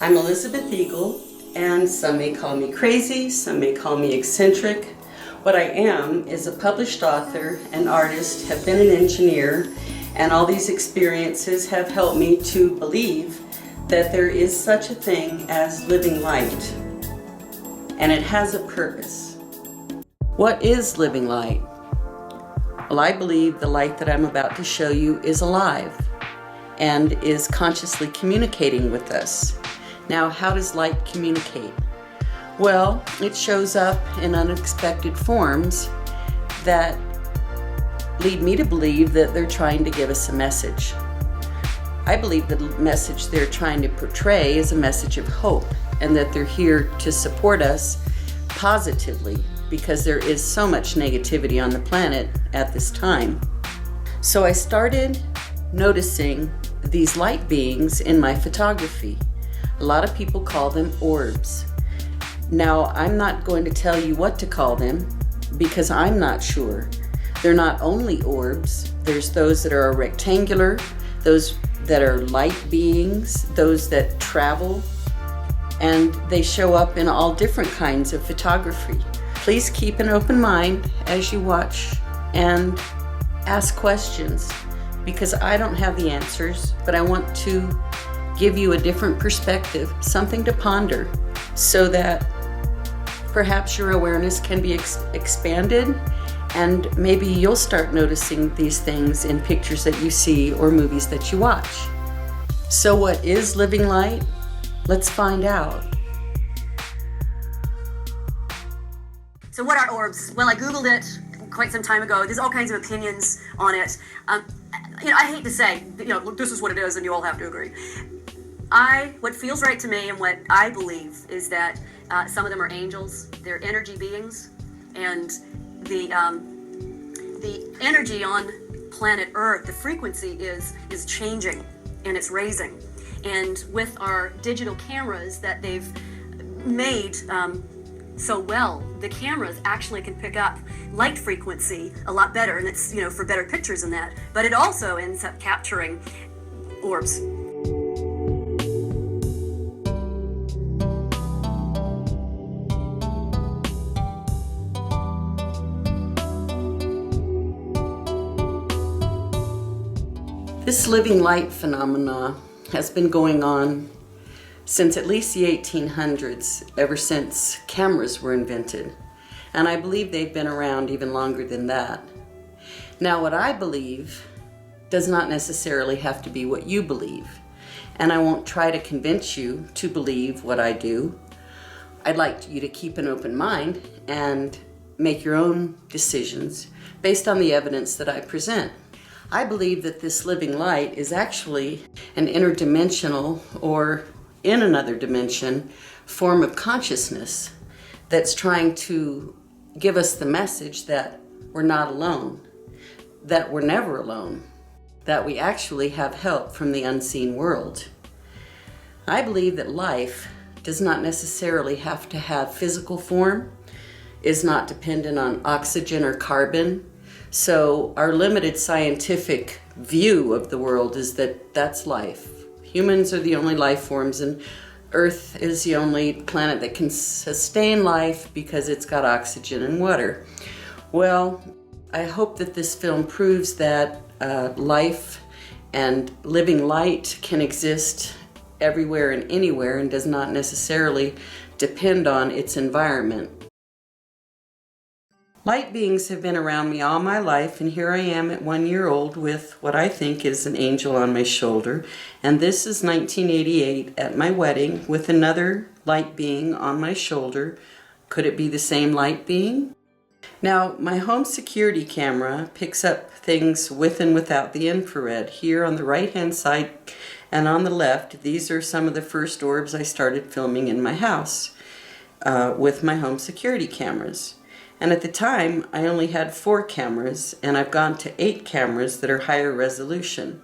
I'm Elizabeth Eagle, and some may call me crazy, some may call me eccentric. What I am is a published author, an artist, have been an engineer, and all these experiences have helped me to believe that there is such a thing as living light, and it has a purpose. What is living light? Well, I believe the light that I'm about to show you is alive and is consciously communicating with us. Now, how does light communicate? Well, it shows up in unexpected forms that lead me to believe that they're trying to give us a message. I believe the message they're trying to portray is a message of hope, and that they're here to support us positively because there is so much negativity on the planet at this time. So I started noticing these light beings in my photography. A lot of people call them orbs. Now, I'm not going to tell you what to call them because I'm not sure. They're not only orbs. There's those that are rectangular, those that are light beings, those that travel, and they show up in all different kinds of photography. Please keep an open mind as you watch and ask questions, because I don't have the answers, but I want to give you a different perspective, something to ponder, so that perhaps your awareness can be expanded, and maybe you'll start noticing these things in pictures that you see or movies that you watch. So what is living light? Let's find out. So what are orbs? Well, I Googled it quite some time ago. There's all kinds of opinions on it. I hate to say, this is what it is and you all have to agree. What feels right to me and what I believe is that some of them are angels, they're energy beings, and the energy on planet Earth, the frequency is changing and it's raising. And with our digital cameras that they've made so well, the cameras actually can pick up light frequency a lot better, and it's for better pictures and that. But it also ends up capturing orbs. This living light phenomena has been going on since at least the 1800s, ever since cameras were invented. And I believe they've been around even longer than that. Now, what I believe does not necessarily have to be what you believe. And I won't try to convince you to believe what I do. I'd like you to keep an open mind and make your own decisions based on the evidence that I present. I believe that this living light is actually an interdimensional, or in another dimension, form of consciousness that's trying to give us the message that we're not alone, that we're never alone, that we actually have help from the unseen world. I believe that life does not necessarily have to have physical form, is not dependent on oxygen or carbon. So our limited scientific view of the world is that that's life. Humans are the only life forms, and Earth is the only planet that can sustain life because it's got oxygen and water. Well, I hope that this film proves that life and living light can exist everywhere and anywhere and does not necessarily depend on its environment. Light beings have been around me all my life, and here I am at 1 year old with what I think is an angel on my shoulder. And this is 1988 at my wedding with another light being on my shoulder. Could it be the same light being? Now, my home security camera picks up things with and without the infrared. Here on the right-hand side and on the left, these are some of the first orbs I started filming in my house with my home security cameras. And at the time, I only had 4 cameras, and I've gone to 8 cameras that are higher resolution.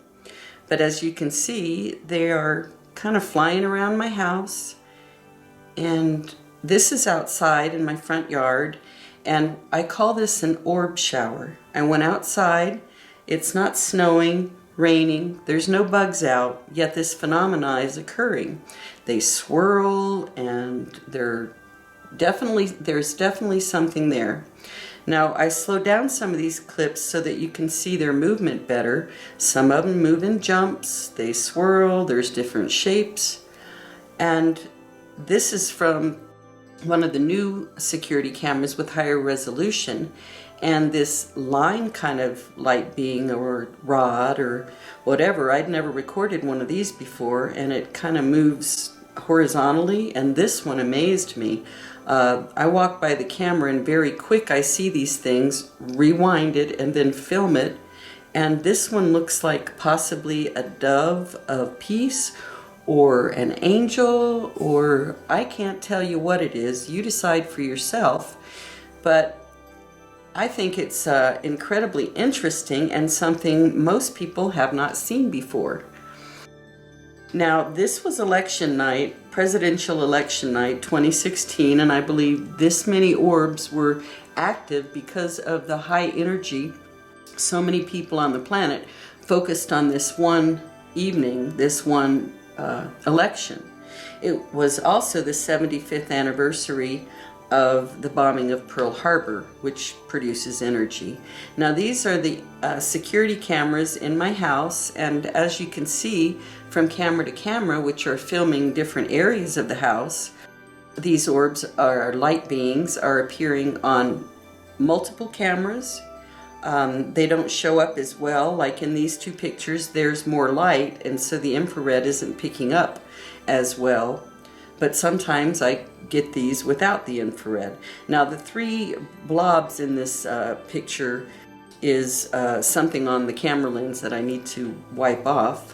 But as you can see, they are kind of flying around my house, and this is outside in my front yard, and I call this an orb shower. I went outside, it's not snowing, raining, there's no bugs out, yet this phenomena is occurring. They swirl, and there's definitely something there. Now, I slowed down some of these clips so that you can see their movement better. Some of them move in jumps, they swirl, there's different shapes. And this is from one of the new security cameras with higher resolution. And this line kind of light being or rod or whatever, I'd never recorded one of these before, and it kind of moves horizontally, and this one amazed me. I walk by the camera and very quick I see these things, rewind it and then film it, and this one looks like possibly a dove of peace or an angel, or I can't tell you what it is. You decide for yourself, but I think it's incredibly interesting and something most people have not seen before. Now, this was election night, presidential election night 2016, and I believe this many orbs were active because of the high energy. So many people on the planet focused on this one evening, this one election. It was also the 75th anniversary of the bombing of Pearl Harbor, which produces energy. Now, these are the security cameras in my house, and as you can see from camera to camera, which are filming different areas of the house, these orbs are light beings are appearing on multiple cameras. They don't show up as well, like in these two pictures. There's more light, and so the infrared isn't picking up as well. But sometimes I get these without the infrared. Now, the three blobs in this picture is something on the camera lens that I need to wipe off.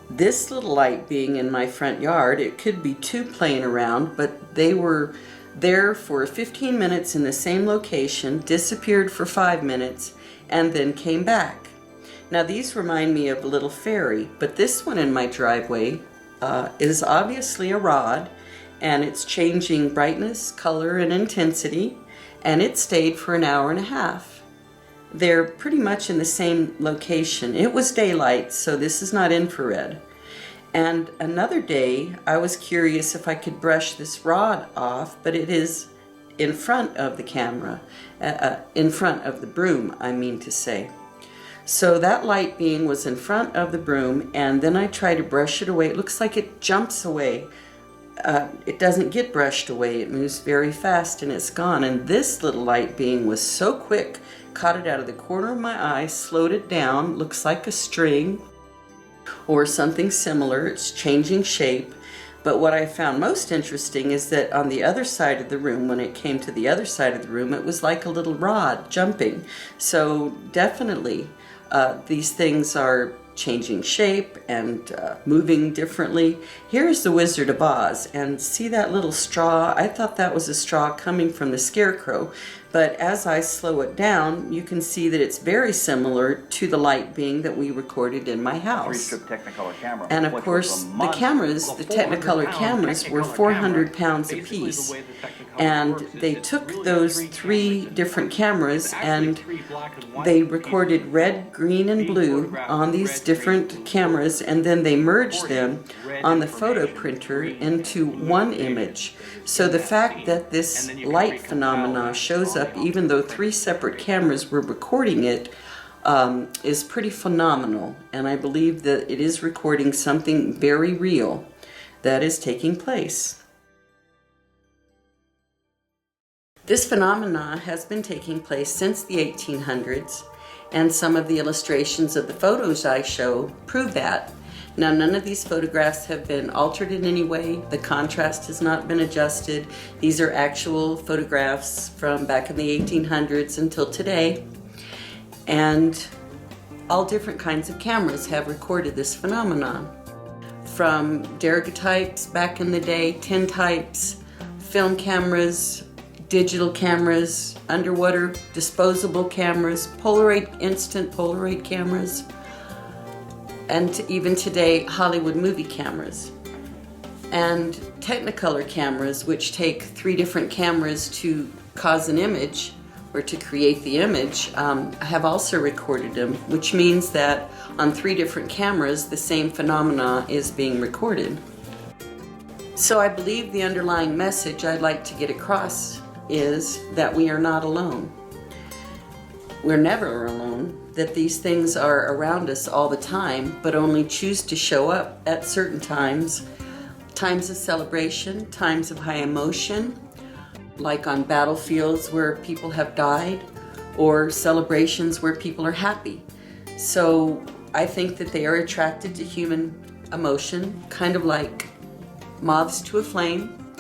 This little light being in my front yard, it could be two playing around, but they were there for 15 minutes in the same location, disappeared for 5 minutes, and then came back. Now, these remind me of a little fairy, but this one in my driveway is obviously a rod, and it's changing brightness, color, and intensity, and it stayed for an hour and a half. They're pretty much in the same location. It was daylight, so this is not infrared. And another day, I was curious if I could brush this rod off, but it is in front of the camera, in front of the broom, I mean to say. So that light being was in front of the broom, and then I try to brush it away. It looks like it jumps away. It doesn't get brushed away. It moves very fast and it's gone. And this little light being was so quick, caught it out of the corner of my eye, slowed it down, looks like a string or something similar. It's changing shape. But what I found most interesting is that on the other side of the room, when it came to the other side of the room, it was like a little rod jumping. So definitely these things are changing shape and moving differently. Here's the Wizard of Oz, and see that little straw? I thought that was a straw coming from the Scarecrow, but as I slow it down, you can see that it's very similar to the light being that we recorded in my house. And of course, the cameras, the Technicolor cameras, were 400 pounds apiece. And they took those three different cameras and they recorded red, green, and blue on these different cameras, and then they merged them on the photo printer into one image. So the fact that this light phenomena shows up even though three separate cameras were recording it is pretty phenomenal, and I believe that it is recording something very real that is taking place. This phenomena has been taking place since the 1800s, and some of the illustrations of the photos I show prove that. Now, none of these photographs have been altered in any way. The contrast has not been adjusted. These are actual photographs from back in the 1800s until today. And all different kinds of cameras have recorded this phenomenon. From daguerreotypes back in the day, tintypes, film cameras, digital cameras, underwater disposable cameras, instant Polaroid cameras, and even today, Hollywood movie cameras. And Technicolor cameras, which take 3 different cameras to cause an image or to create the image, have also recorded them, which means that on 3 different cameras the same phenomena is being recorded. So I believe the underlying message I'd like to get across is that we are not alone. We're never alone, that these things are around us all the time, but only choose to show up at certain times. Times of celebration, times of high emotion, like on battlefields where people have died, or celebrations where people are happy. So I think that they are attracted to human emotion, kind of like moths to a flame,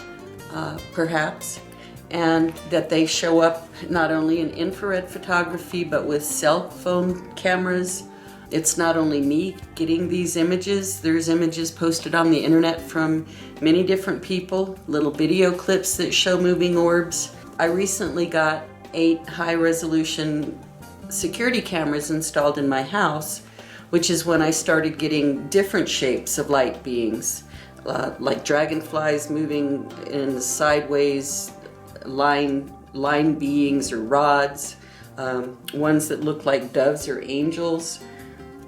perhaps, and that they show up not only in infrared photography, but with cell phone cameras. It's not only me getting these images, there's images posted on the internet from many different people, little video clips that show moving orbs. I recently got 8 high-resolution security cameras installed in my house, which is when I started getting different shapes of light beings, like dragonflies moving in sideways, line beings or rods, ones that look like doves or angels,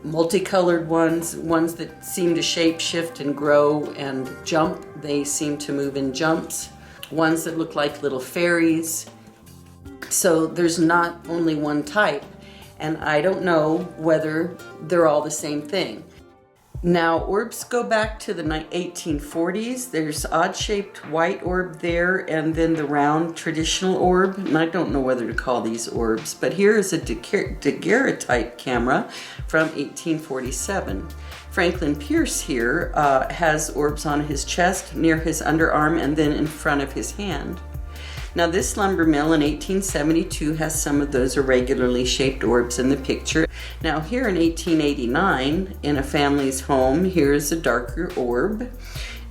multicolored ones that seem to shape shift and grow and jump. They seem to move in jumps. Ones that look like little fairies. So there's not only one type, and I don't know whether they're all the same thing. Now, orbs go back to the 1840s. There's odd-shaped white orb there, and then the round traditional orb. And I don't know whether to call these orbs, but here is a daguerreotype camera from 1847. Franklin Pierce here has orbs on his chest, near his underarm, and then in front of his hand. Now, this lumber mill in 1872 has some of those irregularly shaped orbs in the picture. Now, here in 1889, in a family's home, here's a darker orb.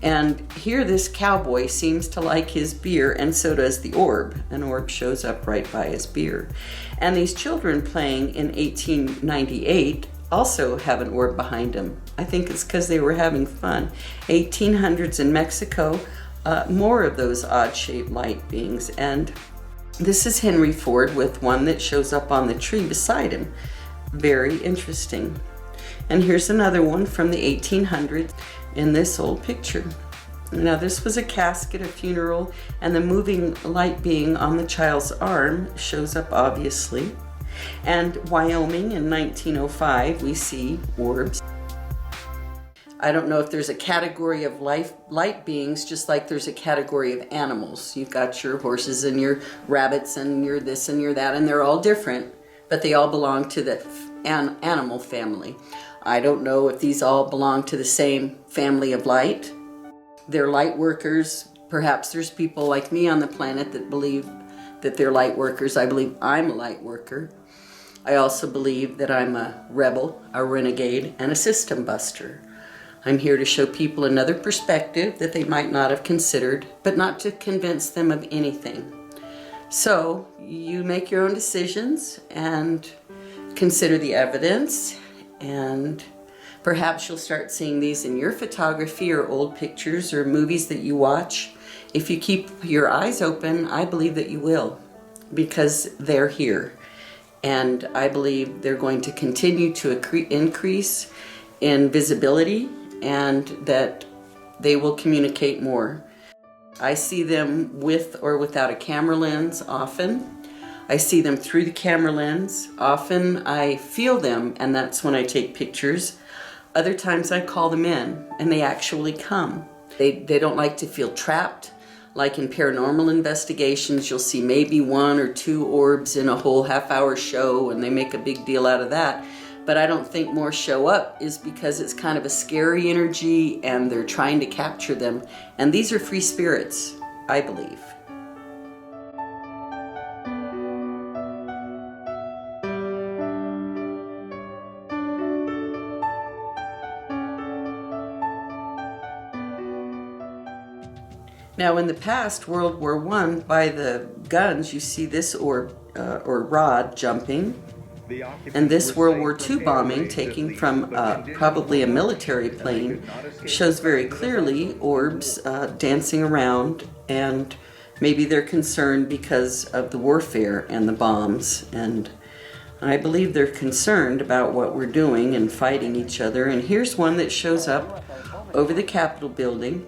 And here this cowboy seems to like his beer, and so does the orb. An orb shows up right by his beer. And these children playing in 1898 also have an orb behind them. I think it's because they were having fun. 1800s in Mexico, more of those odd-shaped light beings. And this is Henry Ford with one that shows up on the tree beside him. Very interesting. And here's another one from the 1800s in this old picture. Now, this was a casket, a funeral, and the moving light being on the child's arm shows up obviously. And Wyoming in 1905, we see orbs. I don't know if there's a category of light beings, just like there's a category of animals. You've got your horses and your rabbits and your this and your that, and they're all different, but they all belong to the animal family. I don't know if these all belong to the same family of light. They're light workers. Perhaps there's people like me on the planet that believe that they're light workers. I believe I'm a light worker. I also believe that I'm a rebel, a renegade, and a system buster. I'm here to show people another perspective that they might not have considered, but not to convince them of anything. So you make your own decisions and consider the evidence, and perhaps you'll start seeing these in your photography or old pictures or movies that you watch. If you keep your eyes open, I believe that you will, because they're here. And I believe they're going to continue to increase in visibility, and that they will communicate more. I see them with or without a camera lens often. I see them through the camera lens. Often I feel them, and that's when I take pictures. Other times I call them in, and they actually come. They don't like to feel trapped. Like in paranormal investigations, you'll see maybe 1 or 2 orbs in a whole half-hour show, and they make a big deal out of that. But I don't think more show up is because it's kind of a scary energy and they're trying to capture them. And these are free spirits, I believe. Now, in the past, World War I, by the guns, you see this orb or rod jumping. And this World War II bombing, taken from probably a military plane, shows very clearly orbs dancing around, and maybe they're concerned because of the warfare and the bombs. And I believe they're concerned about what we're doing and fighting each other. And here's one that shows up over the Capitol building.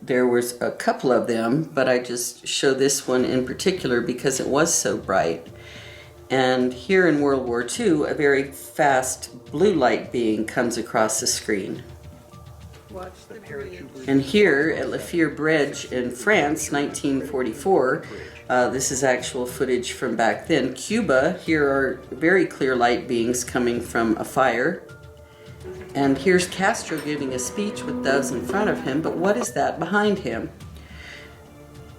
There was a couple of them, but I just show this one in particular because it was so bright. And here in World War II, a very fast blue light being comes across the screen. And here at La Fère Bridge in France, 1944, this is actual footage from back then. Cuba, here are very clear light beings coming from a fire. And here's Castro giving a speech with doves in front of him, but what is that behind him?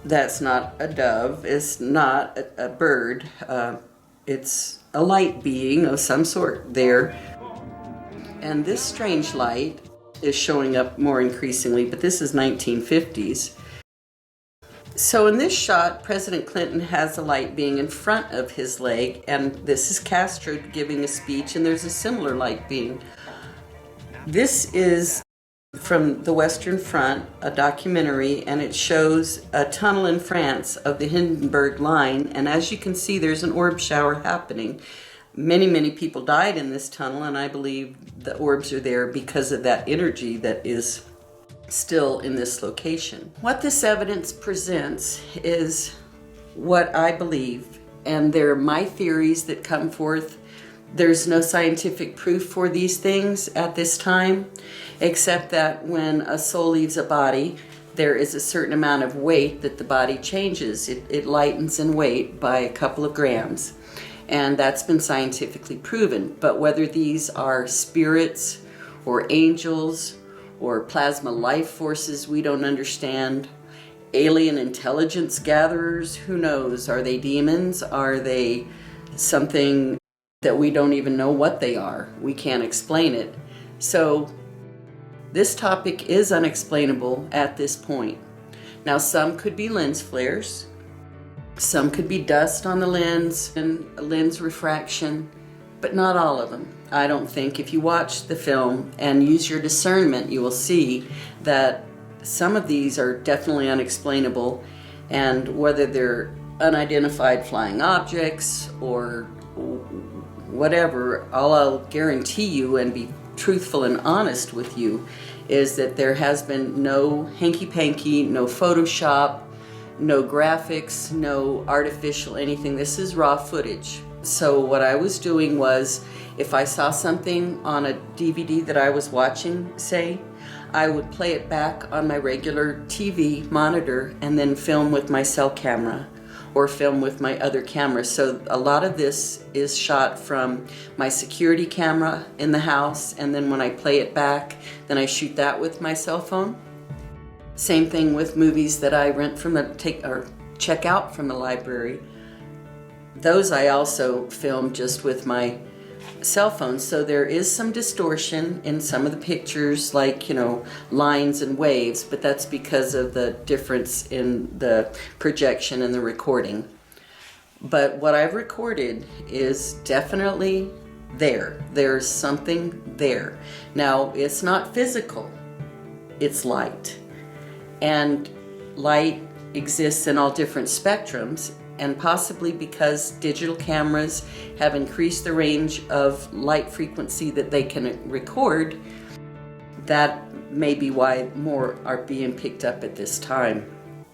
That's not a dove, it's not a bird, it's a light being of some sort there. And this strange light is showing up more increasingly, but this is 1950s. So in this shot, President Clinton has a light being in front of his leg, and this is Castro giving a speech, and there's a similar light being. This is from the Western Front, a documentary, and it shows a tunnel in France of the Hindenburg Line, and as you can see, there's an orb shower happening. Many people died in this tunnel, and I believe the orbs are there because of that energy that is still in this location. What this evidence presents is what I believe, and they're my theories that come forth. There's no scientific proof for these things at this time, except that when a soul leaves a body, there is a certain amount of weight that the body changes. It lightens in weight by a couple of grams, and that's been scientifically proven. But whether these are spirits or angels or plasma life forces we don't understand, alien intelligence gatherers, who knows? Are they demons? Are they something that we don't even know what they are? We can't explain it. So this topic is unexplainable at this point. Now, some could be lens flares, some could be dust on the lens and lens refraction, but not all of them. I don't think. If you watch the film and use your discernment, you will see that some of these are definitely unexplainable, and whether they're unidentified flying objects or whatever, all I'll guarantee you and be truthful and honest with you is that there has been no hanky-panky, no Photoshop, no graphics, no artificial anything. This is raw footage. So what I was doing was, if I saw something on a DVD that I was watching, say, I would play it back on my regular TV monitor and then film with my cell camera or film with my other camera. So a lot of this is shot from my security camera in the house, and then when I play it back, then I shoot that with my cell phone. Same thing with movies that I rent from check out from the library. Those I also film just with my cell phone. So there is some distortion in some of the pictures, like, lines and waves, but that's because of the difference in the projection and the recording. But what I've recorded is definitely there. There's something there. Now, it's not physical, it's light. And light exists in all different spectrums, and possibly because digital cameras have increased the range of light frequency that they can record, that may be why more are being picked up at this time.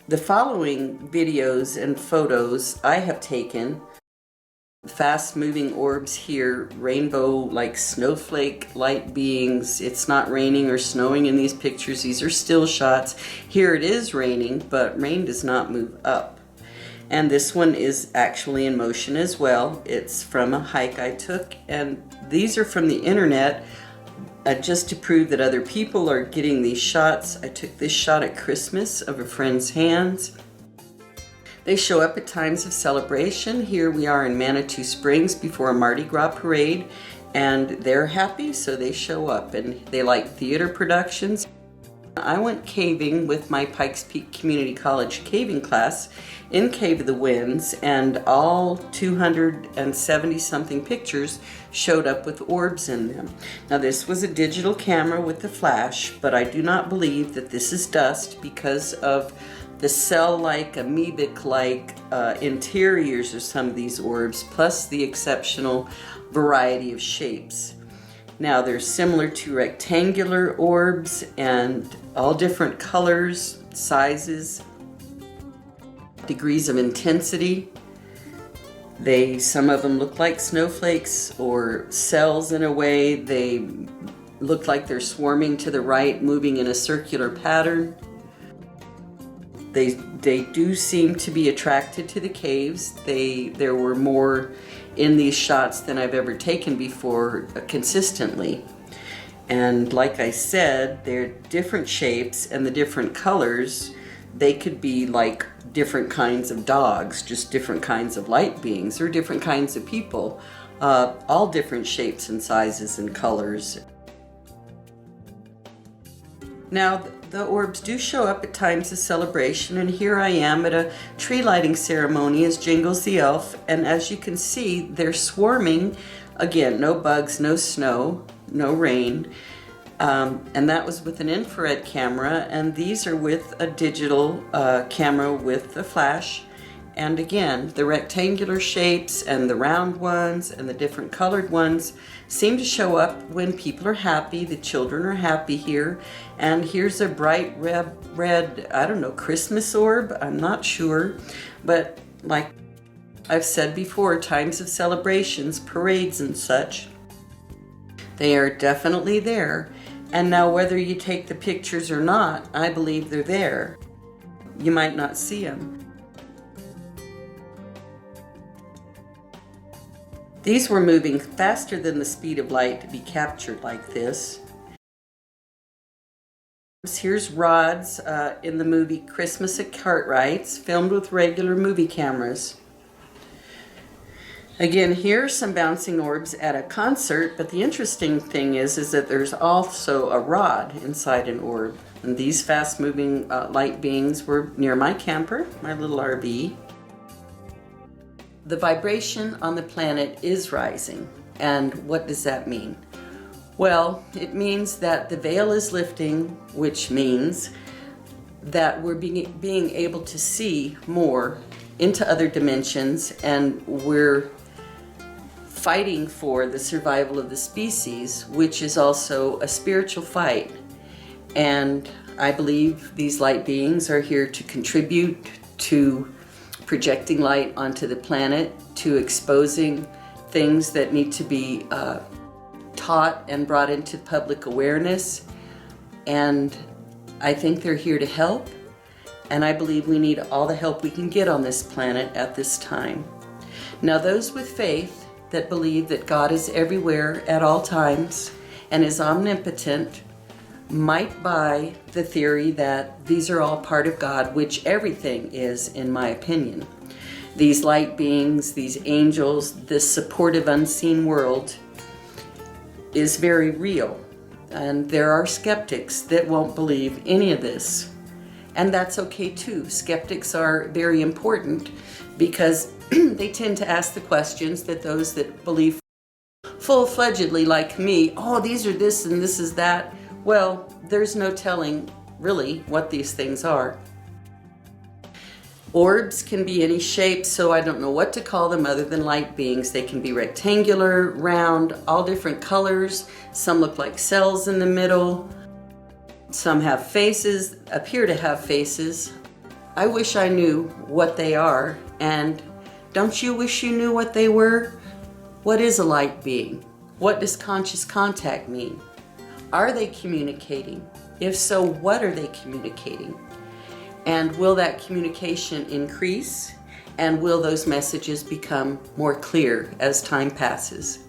The following videos and photos I have taken, fast-moving orbs here, rainbow like snowflake light beings. It's not raining or snowing in these pictures. These are still shots. Here it is raining, but rain does not move up. And this one is actually in motion as well. It's from a hike I took, and these are from the internet just to prove that other people are getting these shots. I took this shot at Christmas of a friend's hands. They show up at times of celebration. Here we are in Manitou Springs before a Mardi Gras parade, and they're happy, so they show up, and they like theater productions. I went caving with my Pikes Peak Community College caving class in Cave of the Winds, and all 270 something pictures showed up with orbs in them. Now this was a digital camera with the flash, but I do not believe that this is dust because of the cell-like, amoebic-like interiors of some of these orbs, plus the exceptional variety of shapes. Now they're similar to rectangular orbs and all different colors, sizes, degrees of intensity. Some of them look like snowflakes or cells in a way. They look like they're swarming to the right, moving in a circular pattern. They do seem to be attracted to the caves. There were more in these shots than I've ever taken before consistently. And like I said, they're different shapes, and the different colors, they could be like different kinds of dogs, just different kinds of light beings, or different kinds of people, all different shapes and sizes and colors. Now, the orbs do show up at times of celebration, and here I am at a tree lighting ceremony as Jingles the Elf, and as you can see, they're swarming. Again, no bugs, no snow, no rain, and that was with an infrared camera, and these are with a digital camera with a flash. And again, the rectangular shapes and the round ones and the different colored ones seem to show up when people are happy. The children are happy here. And here's a bright red, I don't know, Christmas orb? I'm not sure. But like I've said before, times of celebrations, parades and such, they are definitely there. And now whether you take the pictures or not, I believe they're there. You might not see them. These were moving faster than the speed of light to be captured like this. Here's rods in the movie Christmas at Cartwright's, filmed with regular movie cameras. Again, here's some bouncing orbs at a concert, but the interesting thing is that there's also a rod inside an orb. And these fast-moving light beings were near my camper, my little RV. The vibration on the planet is rising. And what does that mean? Well, it means that the veil is lifting, which means that we're being able to see more into other dimensions, and we're fighting for the survival of the species, which is also a spiritual fight. And I believe these light beings are here to contribute to projecting light onto the planet, to exposing things that need to be taught and brought into public awareness. And I think they're here to help, and I believe we need all the help we can get on this planet at this time. Now, those with faith that believe that God is everywhere at all times and is omnipotent might buy the theory that these are all part of God, which everything is, in my opinion. These light beings, these angels, this supportive unseen world is very real. And there are skeptics that won't believe any of this. And that's okay too. Skeptics are very important because they tend to ask the questions that those that believe full-fledgedly like me, oh, these are this and this is that. Well, there's no telling really what these things are. Orbs can be any shape, so I don't know what to call them other than light beings. They can be rectangular, round, all different colors. Some look like cells in the middle. Some have faces, appear to have faces. I wish I knew what they are, and don't you wish you knew what they were? What is a light being? What does conscious contact mean? Are they communicating? If so, what are they communicating? And will that communication increase? And will those messages become more clear as time passes?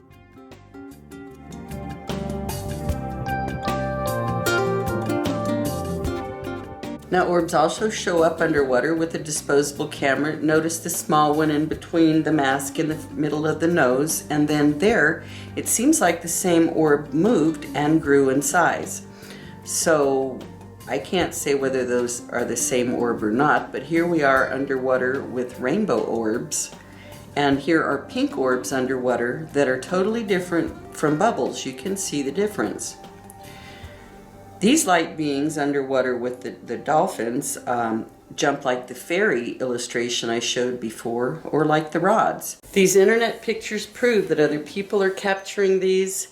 Now, orbs also show up underwater with a disposable camera. Notice the small one in between the mask in the middle of the nose, and then there, it seems like the same orb moved and grew in size. So I can't say whether those are the same orb or not, but here we are underwater with rainbow orbs, and here are pink orbs underwater that are totally different from bubbles. You can see the difference. These light beings underwater with the dolphins jump like the fairy illustration I showed before, or like the rods. These internet pictures prove that other people are capturing these,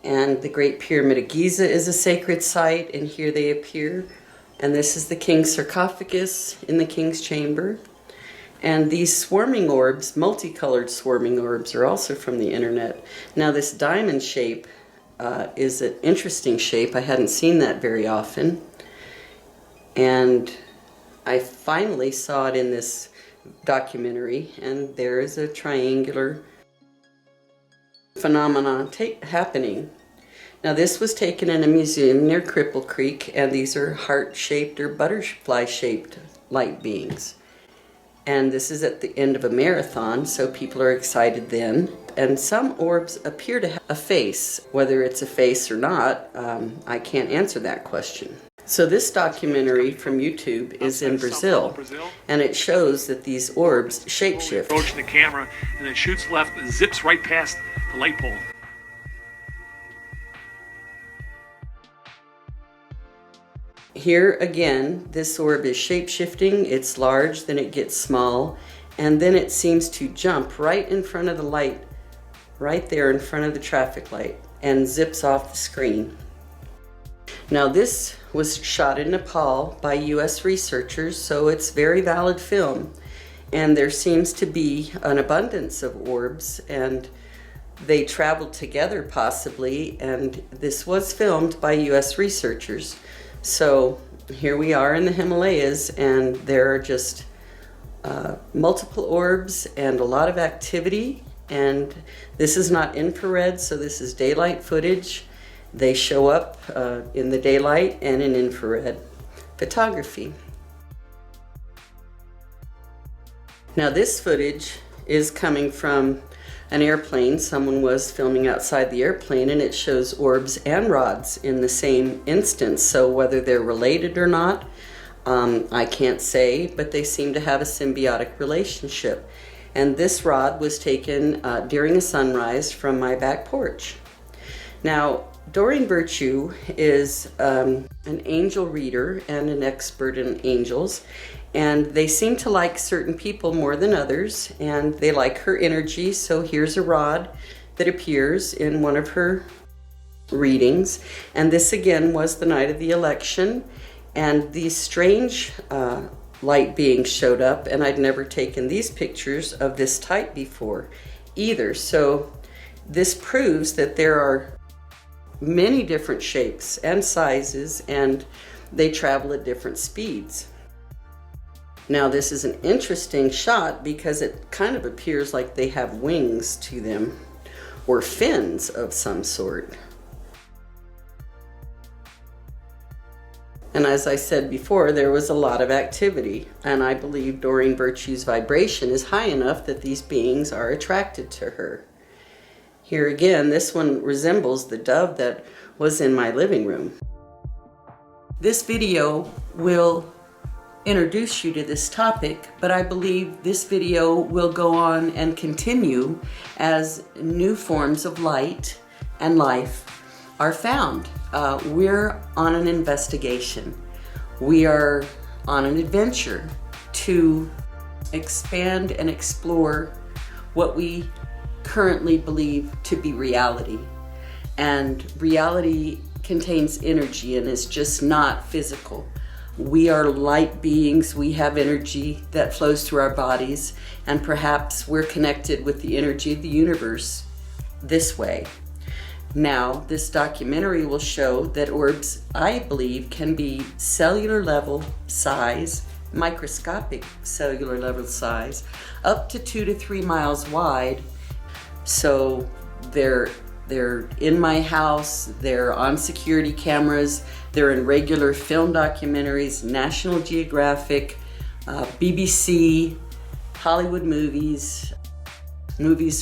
and the Great Pyramid of Giza is a sacred site, and here they appear. And this is the king's sarcophagus in the king's chamber. And these swarming orbs, multicolored swarming orbs, are also from the internet. Now this diamond shape is an interesting shape. I hadn't seen that very often. And I finally saw it in this documentary, and there is a triangular phenomenon happening. Now this was taken in a museum near Cripple Creek, and these are heart-shaped or butterfly-shaped light beings. And this is at the end of a marathon, so people are excited then. And some orbs appear to have a face. Whether it's a face or not, I can't answer that question. So this documentary from YouTube is in Brazil, and it shows that these orbs shapeshift. Approaching the camera, and it shoots left and zips right past the light pole. Here again, this orb is shape-shifting. It's large, then it gets small, and then it seems to jump right in front of the light, right there in front of the traffic light, and zips off the screen. Now this was shot in Nepal by US researchers, so it's very valid film. And there seems to be an abundance of orbs, and they traveled together possibly, and this was filmed by US researchers. So here we are in the Himalayas, and there are just multiple orbs and a lot of activity. And this is not infrared, so this is daylight footage. They show up in the daylight and in infrared photography. Now this footage is coming from an airplane. Someone was filming outside the airplane, and it shows orbs and rods in the same instance. So whether they're related or not, I can't say, but they seem to have a symbiotic relationship. And this rod was taken during a sunrise from my back porch. Now, Doreen Virtue is an angel reader and an expert in angels, and they seem to like certain people more than others, and they like her energy. So here's a rod that appears in one of her readings, and this again was the night of the election, and these strange light beings showed up, and I'd never taken these pictures of this type before either. So this proves that there are many different shapes and sizes, and they travel at different speeds. Now this is an interesting shot because it kind of appears like they have wings to them, or fins of some sort. And as I said before, there was a lot of activity, and I believe Doreen Virtue's vibration is high enough that these beings are attracted to her. Here again, this one resembles the dove that was in my living room. This video will introduce you to this topic, but I believe this video will go on and continue as new forms of light and life are found. We're on an investigation. We are on an adventure to expand and explore what we currently believe to be reality. And reality contains energy and is just not physical. We are light beings. We have energy that flows through our bodies, and perhaps we're connected with the energy of the universe this way. Now, this documentary will show that orbs, I believe, can be cellular level size, microscopic cellular level size, up to 2 to 3 miles wide. So they're in my house, they're on security cameras, they're in regular film documentaries, National Geographic, BBC, Hollywood movies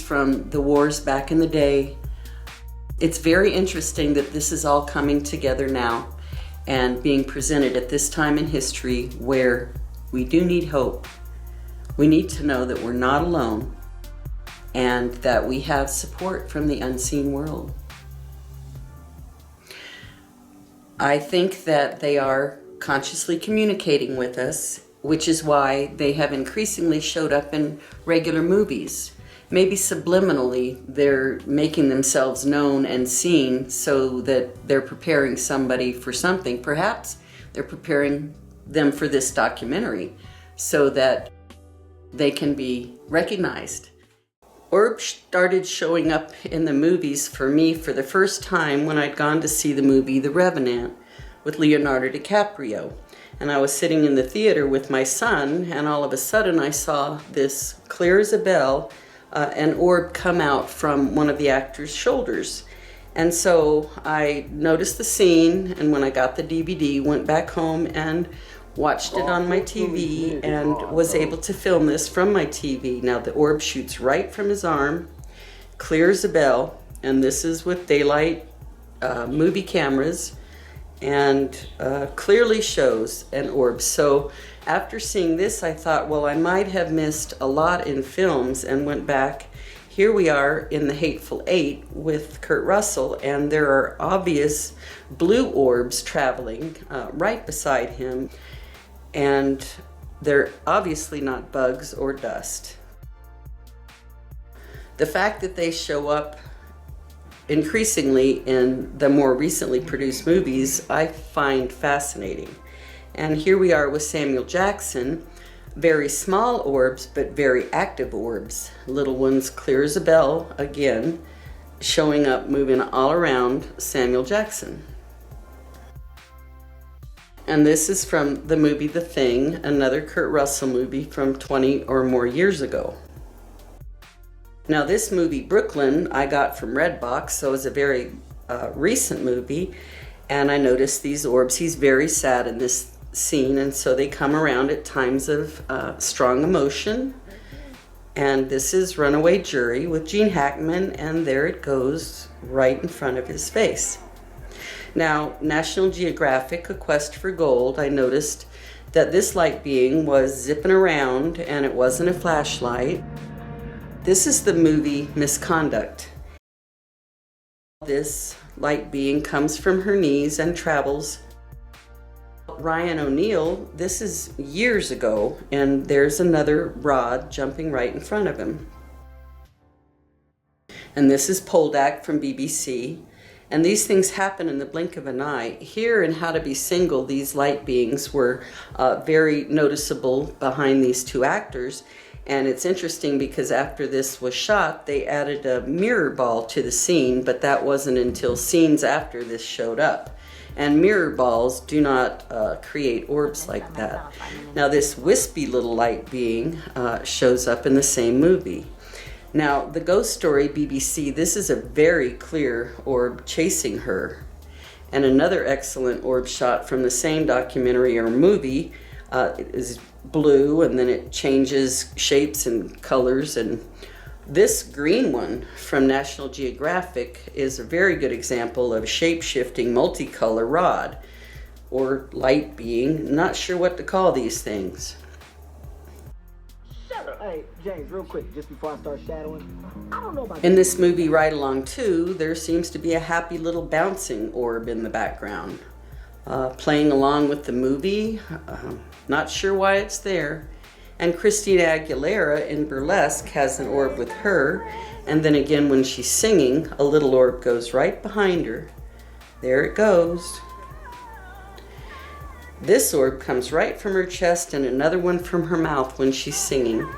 from the wars back in the day. It's very interesting that this is all coming together now. and being presented at this time in history where we do need hope. We need to know that we're not alone and that we have support from the unseen world. I think that they are consciously communicating with us, which is why they have increasingly showed up in regular movies. Maybe subliminally, they're making themselves known and seen so that they're preparing somebody for something. Perhaps they're preparing them for this documentary so that they can be recognized. Orbs started showing up in the movies for me for the first time when I'd gone to see the movie The Revenant with Leonardo DiCaprio. And I was sitting in the theater with my son, and all of a sudden I saw this, clear as a bell, an orb come out from one of the actor's shoulders. And so I noticed the scene, and when I got the DVD, went back home and watched it on my TV and was able to film this from my TV. Now the orb shoots right from his arm, clear as a bell, and this is with daylight movie cameras, and clearly shows an orb. So after seeing this, I thought, well, I might have missed a lot in films, and went back. Here we are in The Hateful Eight with Kurt Russell, and there are obvious blue orbs traveling right beside him, and they're obviously not bugs or dust. The fact that they show up increasingly in the more recently produced movies, I find fascinating. And here we are with Samuel Jackson, very small orbs, but very active orbs. Little ones clear as a bell, again, showing up, moving all around Samuel Jackson. And this is from the movie The Thing, another Kurt Russell movie from 20 or more years ago. Now this movie, Brooklyn, I got from Redbox, so it's a very recent movie, and I noticed these orbs. He's very sad in this scene, and so they come around at times of strong emotion. And this is Runaway Jury with Gene Hackman, and there it goes right in front of his face. Now, National Geographic, A Quest for Gold, I noticed that this light being was zipping around, and it wasn't a flashlight. This is the movie Misconduct. This light being comes from her knees and travels. Ryan O'Neal, this is years ago, and there's another rod jumping right in front of him. And this is Poldak from BBC. And these things happen in the blink of an eye. Here in How to Be Single, these light beings were very noticeable behind these two actors. And it's interesting because after this was shot, they added a mirror ball to the scene, but that wasn't until scenes after this showed up. And mirror balls do not create orbs like that. Now this wispy little light being shows up in the same movie. Now the ghost story BBC, this is a very clear orb chasing her. And another excellent orb shot from the same documentary or movie is blue, and then it changes shapes and colors. And this green one from National Geographic is a very good example of a shape-shifting multicolor rod or light being. Not sure what to call these things. Shut up. Hey, James, real quick, just before I start shadowing, I don't know about In this movie Ride Along 2, there seems to be a happy little bouncing orb in the background. Playing along with the movie, not sure why it's there. And Christina Aguilera in Burlesque has an orb with her, and then again when she's singing, a little orb goes right behind her. There it goes. This orb comes right from her chest and another one from her mouth when she's singing.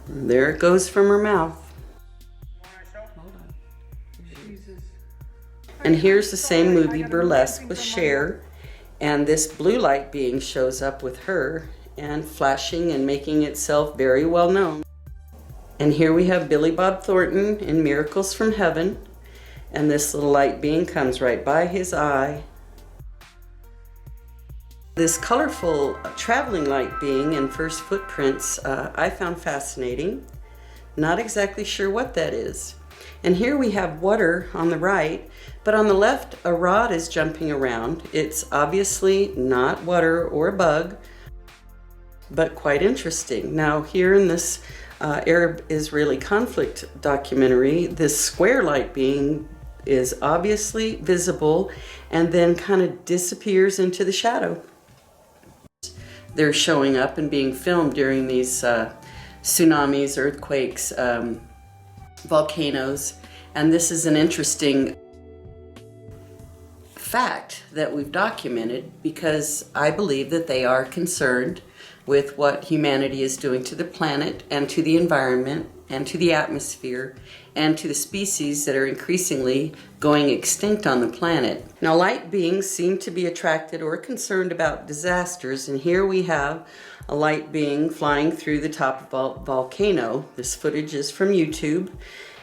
There it goes from her mouth. And here's the same movie, Burlesque, with Cher, and this blue light being shows up with her and flashing and making itself very well known. And here we have Billy Bob Thornton in Miracles from Heaven, and this little light being comes right by his eye. This colorful traveling light being in First Footprints I found fascinating. Not exactly sure what that is. And here we have water on the right, but on the left, a rod is jumping around. It's obviously not water or a bug, but quite interesting. Now, here in this Arab-Israeli conflict documentary, this square light being is obviously visible and then kind of disappears into the shadow. They're showing up and being filmed during these tsunamis, earthquakes, volcanoes, and this is an interesting fact that we've documented because I believe that they are concerned with what humanity is doing to the planet and to the environment and to the atmosphere and to the species that are increasingly going extinct on the planet. Now, light beings seem to be attracted or concerned about disasters, and here we have a light being flying through the top of a volcano. This footage is from YouTube,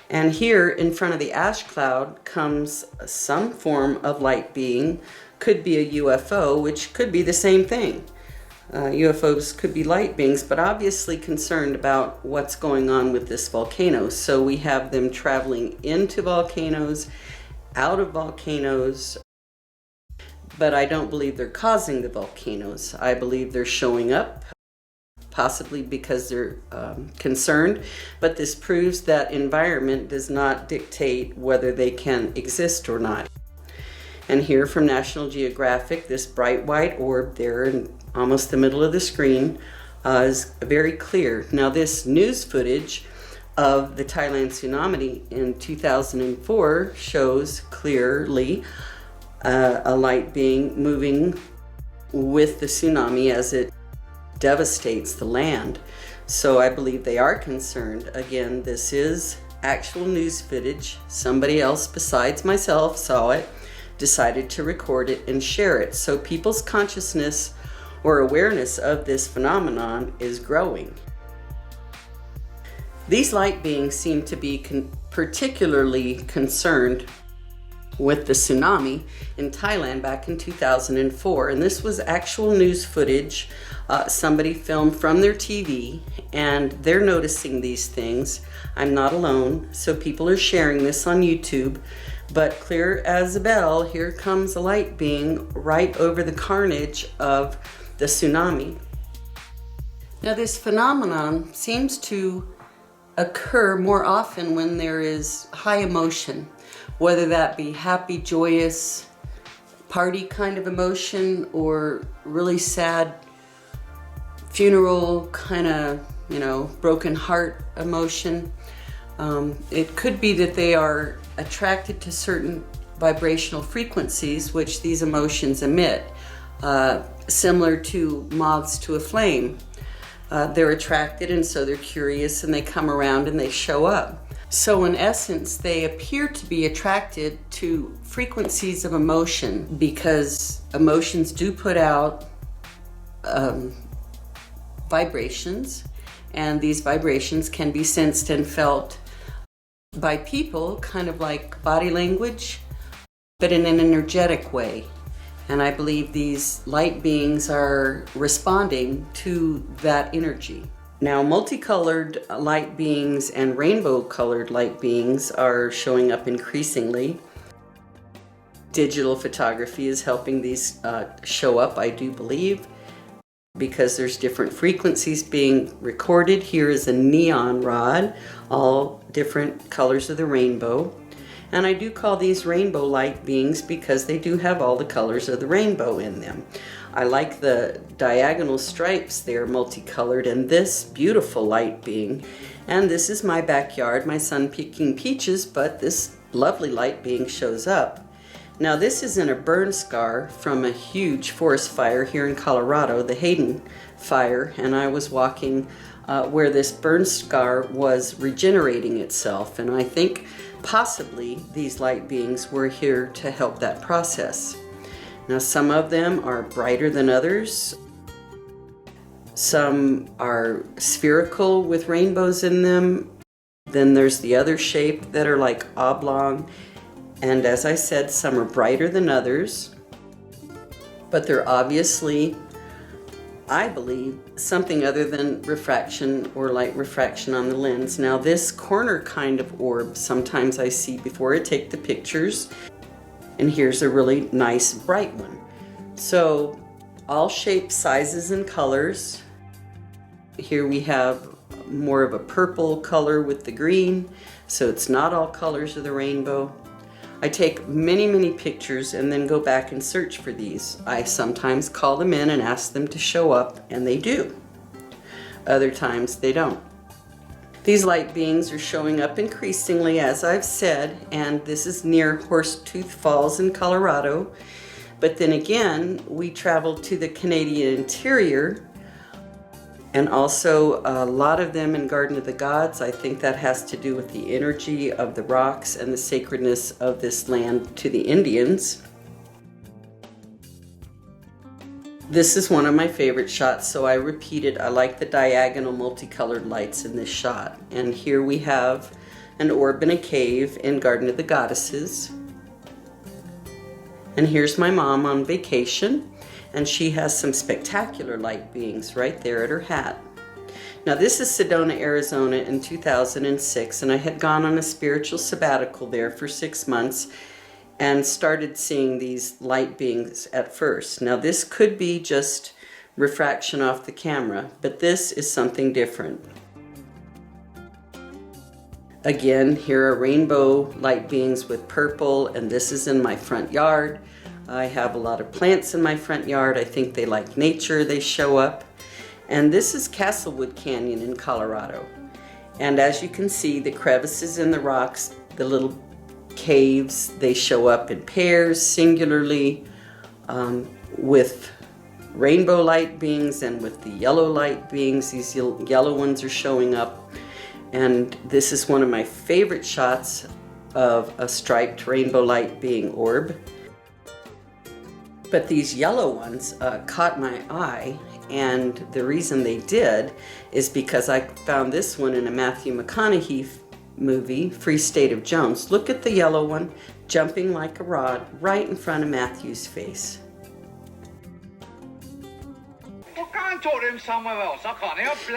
and here in front of the ash cloud comes some form of light being. Could be a UFO, which could be the same thing. UFOs could be light beings, but obviously concerned about what's going on with this volcano. So we have them traveling into volcanoes, out of volcanoes, but I don't believe they're causing the volcanoes. I believe they're showing up, possibly because they're concerned, but this proves that environment does not dictate whether they can exist or not. And here from National Geographic, this bright white orb there in almost the middle of the screen is very clear. Now, this news footage of the Thailand tsunami in 2004 shows clearly a light being moving with the tsunami as it devastates the land. So I believe they are concerned. Again, this is actual news footage. Somebody else besides myself saw it, decided to record it and share it. So people's consciousness or awareness of this phenomenon is growing. These light beings seem to be particularly concerned with the tsunami in Thailand back in 2004, and this was actual news footage somebody filmed from their TV, and they're noticing these things. I'm not alone, so people are sharing this on YouTube. But clear as a bell, here comes a light being right over the carnage of the tsunami. Now, this phenomenon seems to occur more often when there is high emotion, whether that be happy, joyous, party kind of emotion or really sad, funeral kind of, broken heart emotion. It could be that they are attracted to certain vibrational frequencies which these emotions emit, similar to moths to a flame. They're attracted, and so they're curious, and they come around and they show up. So in essence, they appear to be attracted to frequencies of emotion because emotions do put out vibrations, and these vibrations can be sensed and felt by people, kind of like body language, but in an energetic way. And I believe these light beings are responding to that energy. Now, multicolored light beings and rainbow-colored light beings are showing up increasingly. Digital photography is helping these show up, I do believe, because there's different frequencies being recorded. Here is a neon rod, all different colors of the rainbow. And I do call these rainbow light beings because they do have all the colors of the rainbow in them. I like the diagonal stripes. They are multicolored, and this beautiful light being. And this is my backyard, my son picking peaches, but this lovely light being shows up. Now, this isn't a burn scar from a huge forest fire here in Colorado, the Hayden fire, and I was walking where this burn scar was regenerating itself, and I think possibly these light beings were here to help that process. Now, some of them are brighter than others. Some are spherical with rainbows in them. Then there's the other shape that are like oblong. And as I said, some are brighter than others, but they're obviously I believe, something other than refraction or light refraction on the lens. Now this corner kind of orb, sometimes I see before I take the pictures, and here's a really nice bright one. So all shapes, sizes, and colors. Here we have more of a purple color with the green, so it's not all colors of the rainbow. I take many pictures and then go back and search for these. I sometimes call them in and ask them to show up, and they do. Other times they don't. These light beings are showing up increasingly, as I've said, and this is near Horsetooth Falls in Colorado. But then again, we traveled to the Canadian interior, and also a lot of them in Garden of the Gods. I think that has to do with the energy of the rocks and the sacredness of this land to the Indians. This is one of my favorite shots, so I repeated. I like the diagonal multicolored lights in this shot. And here we have an orb in a cave in Garden of the Goddesses. And here's my mom on vacation, and she has some spectacular light beings right there at her hat. Now this is Sedona, Arizona in 2006, and I had gone on a spiritual sabbatical there for 6 months and started seeing these light beings at first. Now this could be just refraction off the camera, but this is something different. Again, here are rainbow light beings with purple, and this is in my front yard. I have a lot of plants in my front yard. I think they like nature, they show up. And this is Castlewood Canyon in Colorado. And as you can see, the crevices in the rocks, the little caves, they show up in pairs, singularly, with rainbow light beings and with the yellow light beings. These yellow ones are showing up. And this is one of my favorite shots of a striped rainbow light being orb. But these yellow ones caught my eye, and the reason they did is because I found this one in a Matthew McConaughey movie, Free State of Jones. Look at the yellow one jumping like a rod right in front of Matthew's face.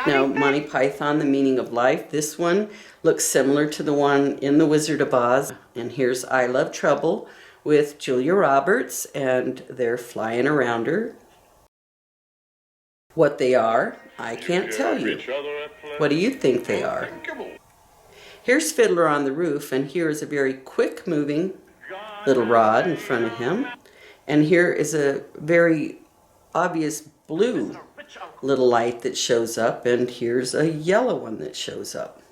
Now, Monty Python, The Meaning of Life. This one looks similar to the one in The Wizard of Oz. And here's I Love Trouble with Julia Roberts, and they're flying around her. What they are, I can't tell you. What do you think they are? Here's Fiddler on the Roof, and here is a very quick moving little rod in front of him. And here is a very obvious blue little light that shows up, and here's a yellow one that shows up.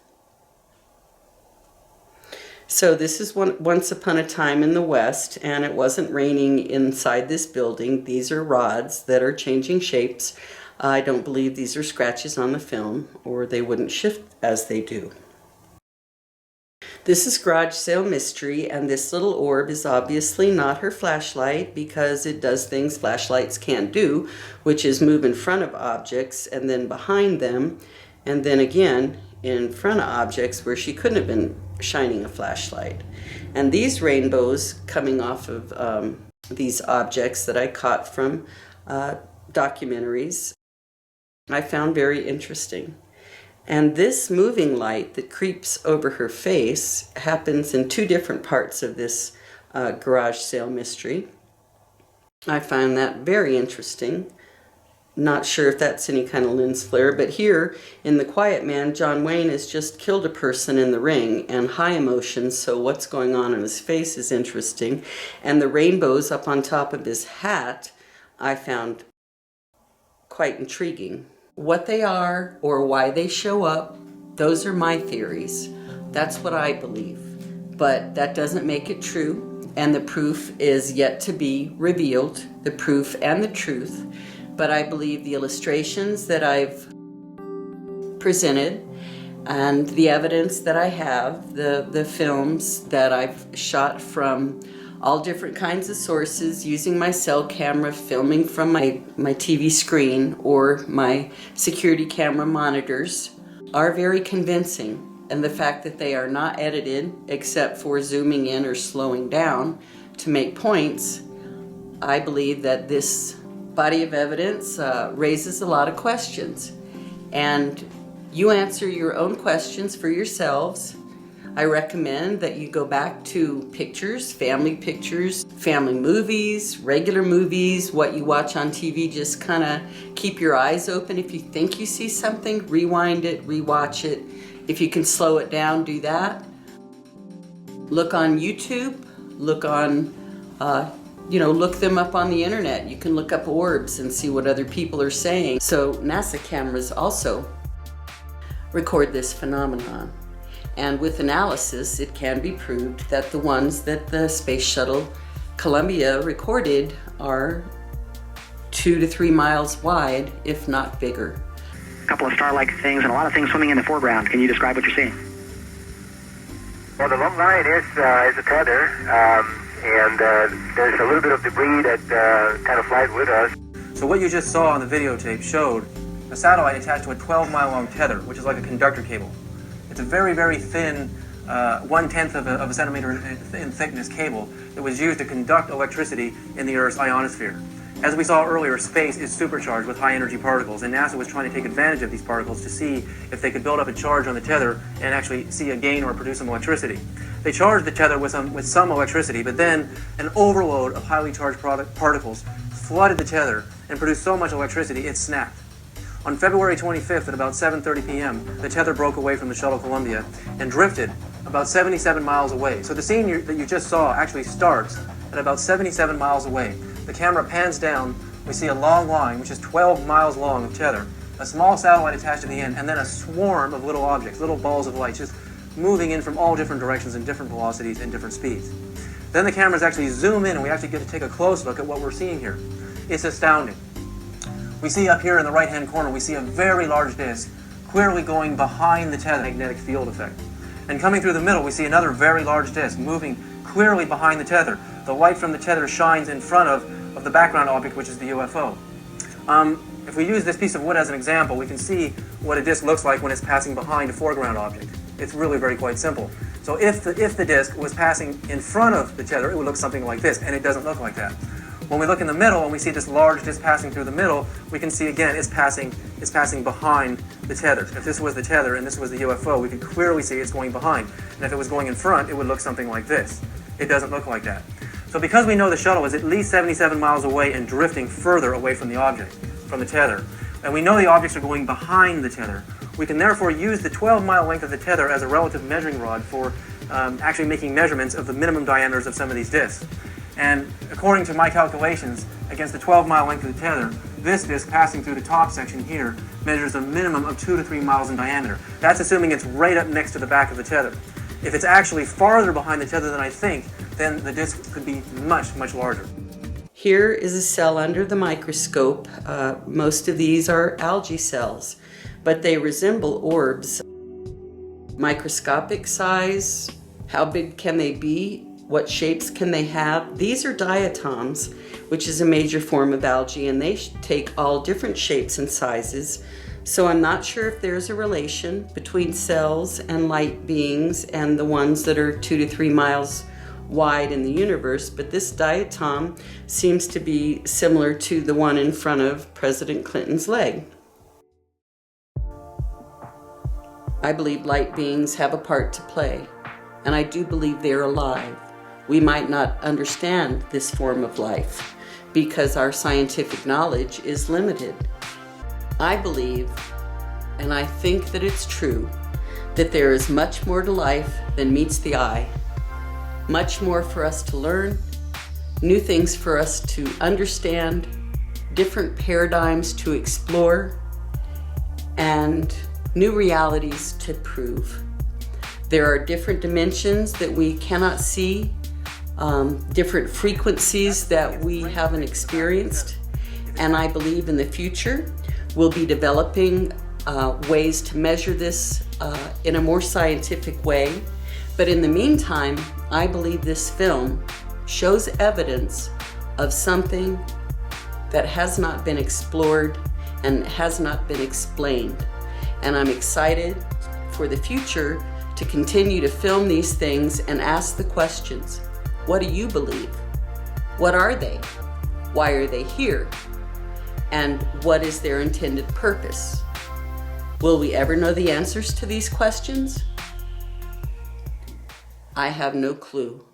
So this is Once Upon a Time in the West, and it wasn't raining inside this building. These are rods that are changing shapes. I don't believe these are scratches on the film, or they wouldn't shift as they do. This is Garage Sale Mystery, and this little orb is obviously not her flashlight, because it does things flashlights can't do, which is move in front of objects and then behind them, and then again in front of objects where she couldn't have been shining a flashlight. And these rainbows coming off of these objects that I caught from documentaries, I found very interesting. And this moving light that creeps over her face happens in two different parts of this garage sale mystery. I find that very interesting. Not sure if that's any kind of lens flare, but here in The Quiet Man, John Wayne has just killed a person in the ring, and high emotions, so what's going on in his face is interesting. And the rainbows up on top of his hat I found quite intriguing. What they are or why they show up, those are my theories. That's what I believe. But that doesn't make it true, and the proof is yet to be revealed, the proof and the truth. But I believe the illustrations that I've presented and the evidence that I have, the films that I've shot from all different kinds of sources, using my cell camera, filming from my TV screen or my security camera monitors, are very convincing. And the fact that they are not edited except for zooming in or slowing down to make points, I believe that this body of evidence raises a lot of questions, and you answer your own questions for yourselves. I recommend that you go back to pictures, family movies, regular movies, what you watch on TV. Just kind of keep your eyes open. If you think you see something, rewind it, rewatch it. If you can slow it down, do that. Look on YouTube, look them up on the internet. You can look up Orbs and see what other people are saying. So NASA cameras also record this phenomenon. And with analysis, it can be proved that the ones that the Space Shuttle Columbia recorded are 2 to 3 miles wide, if not bigger. A couple of star-like things and a lot of things swimming in the foreground. Can you describe what you're seeing? Well, the long line is a tether, and there's a little bit of debris that kind of flies with us. So what you just saw on the videotape showed a satellite attached to a 12-mile-long tether, which is like a conductor cable. It's a very, very thin, 1/10 of a centimeter in thickness cable that was used to conduct electricity in the Earth's ionosphere. As we saw earlier, space is supercharged with high-energy particles, and NASA was trying to take advantage of these particles to see if they could build up a charge on the tether and actually see a gain or produce some electricity. They charged the tether with some electricity, but then an overload of highly charged particles flooded the tether and produced so much electricity it snapped. On February 25th at about 7:30 p.m., the tether broke away from the Shuttle Columbia and drifted about 77 miles away. So the scene that you just saw actually starts at about 77 miles away. The camera pans down, we see a long line, which is 12 miles long of tether, a small satellite attached to the end, and then a swarm of little objects, little balls of light, just moving in from all different directions and different velocities and different speeds. Then the cameras actually zoom in and we actually get to take a close look at what we're seeing here. It's astounding. We see up here in the right-hand corner, we see a very large disk clearly going behind the tether, magnetic field effect. And coming through the middle, we see another very large disk moving clearly behind the tether. The light from the tether shines in front of the background object, which is the UFO. If we use this piece of wood as an example, we can see what a disk looks like when it's passing behind a foreground object. It's really very quite simple. So if the disk was passing in front of the tether, it would look something like this, and it doesn't look like that. When we look in the middle and we see this large disk passing through the middle, we can see again it's passing behind the tether. If this was the tether and this was the UFO, we could clearly see it's going behind. And if it was going in front, it would look something like this. It doesn't look like that. So because we know the shuttle is at least 77 miles away and drifting further away from the object, from the tether, and we know the objects are going behind the tether, we can therefore use the 12-mile length of the tether as a relative measuring rod for actually making measurements of the minimum diameters of some of these disks. And according to my calculations, against the 12-mile length of the tether, this disk passing through the top section here measures a minimum of 2 to 3 miles in diameter. That's assuming it's right up next to the back of the tether. If it's actually farther behind the tether than I think, then the disk could be much, much larger. Here is a cell under the microscope. Most of these are algae cells, but they resemble orbs. Microscopic size, how big can they be? What shapes can they have? These are diatoms, which is a major form of algae, and they take all different shapes and sizes. So I'm not sure if there's a relation between cells and light beings and the ones that are 2 to 3 miles wide in the universe, but this diatom seems to be similar to the one in front of President Clinton's leg. I believe light beings have a part to play, and I do believe they're alive. We might not understand this form of life because our scientific knowledge is limited. I believe, and I think that it's true, that there is much more to life than meets the eye. Much more for us to learn, new things for us to understand, different paradigms to explore, and new realities to prove. There are different dimensions that we cannot see, different frequencies that we haven't experienced, and I believe in the future we'll be developing ways to measure this in a more scientific way. But in the meantime, I believe this film shows evidence of something that has not been explored and has not been explained. And I'm excited for the future to continue to film these things and ask the questions. What do you believe? What are they? Why are they here? And what is their intended purpose? Will we ever know the answers to these questions? I have no clue.